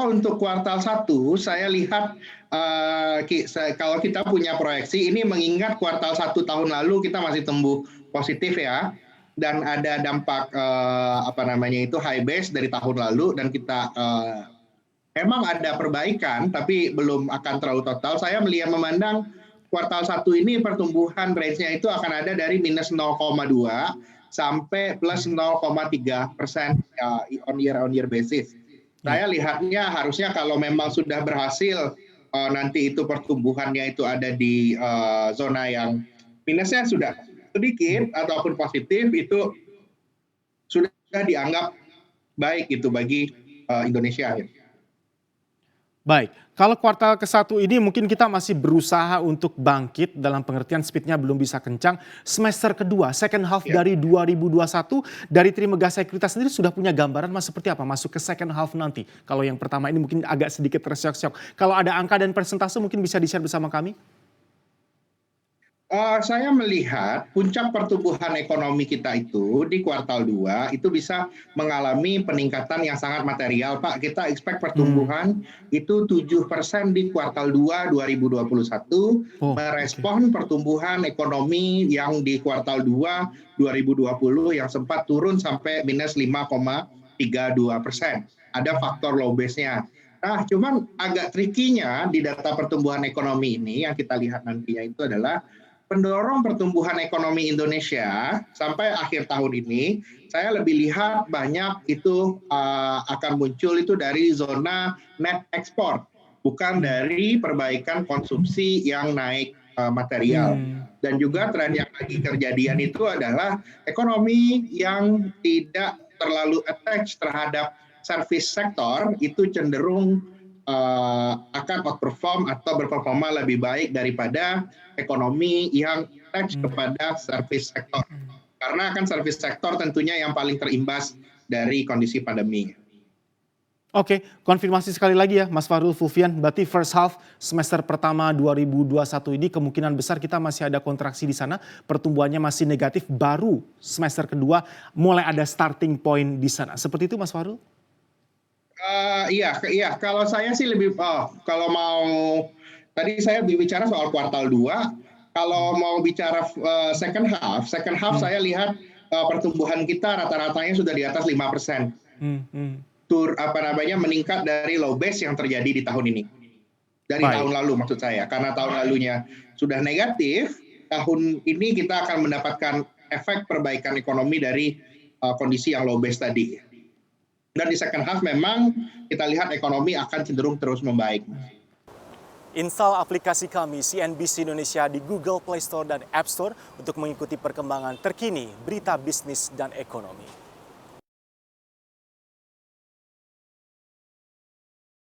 Untuk kuartal 1, saya lihat kalau kita punya proyeksi ini mengingat kuartal 1 tahun lalu kita masih tumbuh positif ya, dan ada dampak high base dari tahun lalu dan kita memang ada perbaikan tapi belum akan terlalu total. Saya memandang kuartal 1 ini pertumbuhan range-nya itu akan ada dari minus 0,2 sampai plus 0,3% on year basis. Saya lihatnya harusnya kalau memang sudah berhasil nanti itu pertumbuhannya itu ada di zona yang minusnya sudah sedikit ataupun positif, itu sudah dianggap baik itu bagi Indonesia. Baik, kalau kuartal ke-1 ini mungkin kita masih berusaha untuk bangkit dalam pengertian speed-nya belum bisa kencang. Semester kedua, second half dari 2021, dari Trimegah Sekuritas sendiri sudah punya gambaran Mas seperti apa masuk ke second half nanti? Kalau yang pertama ini mungkin agak sedikit tersyok-syok. Kalau ada angka dan persentase mungkin bisa di-share bersama kami? Saya melihat puncak pertumbuhan ekonomi kita itu di kuartal 2 itu bisa mengalami peningkatan yang sangat material, Pak. Kita expect pertumbuhan itu 7% di kuartal 2 2021, merespon pertumbuhan ekonomi yang di kuartal 2 2020 yang sempat turun sampai minus 5,32%. Ada faktor low base-nya. Nah, cuman agak tricky-nya di data pertumbuhan ekonomi ini yang kita lihat nantinya itu adalah pendorong pertumbuhan ekonomi Indonesia sampai akhir tahun ini, saya lebih lihat banyak itu akan muncul itu dari zona net export, bukan dari perbaikan konsumsi yang naik material. Dan juga tren yang lagi kejadian itu adalah ekonomi yang tidak terlalu attach terhadap service sektor, itu cenderung akan outperform atau berperforma lebih baik daripada ekonomi yang attach kepada service sektor. Karena kan service sektor tentunya yang paling terimbas dari kondisi pandemi. Oke, konfirmasi sekali lagi ya Mas Fahrul Fufian, berarti first half semester pertama 2021 ini kemungkinan besar kita masih ada kontraksi di sana, pertumbuhannya masih negatif, baru semester kedua mulai ada starting point di sana. Seperti itu Mas Fahrul? Iya, kalau saya sih lebih, kalau mau, tadi saya bicara soal kuartal 2, kalau mau bicara second half saya lihat pertumbuhan kita rata-ratanya sudah di atas 5%. Meningkat dari low base yang terjadi di tahun ini. Dari tahun lalu maksud saya, karena tahun lalunya sudah negatif, tahun ini kita akan mendapatkan efek perbaikan ekonomi dari kondisi yang low base tadi. Dan di second half memang kita lihat ekonomi akan cenderung terus membaik. Install aplikasi kami CNBC Indonesia di Google Play Store dan App Store untuk mengikuti perkembangan terkini berita bisnis dan ekonomi.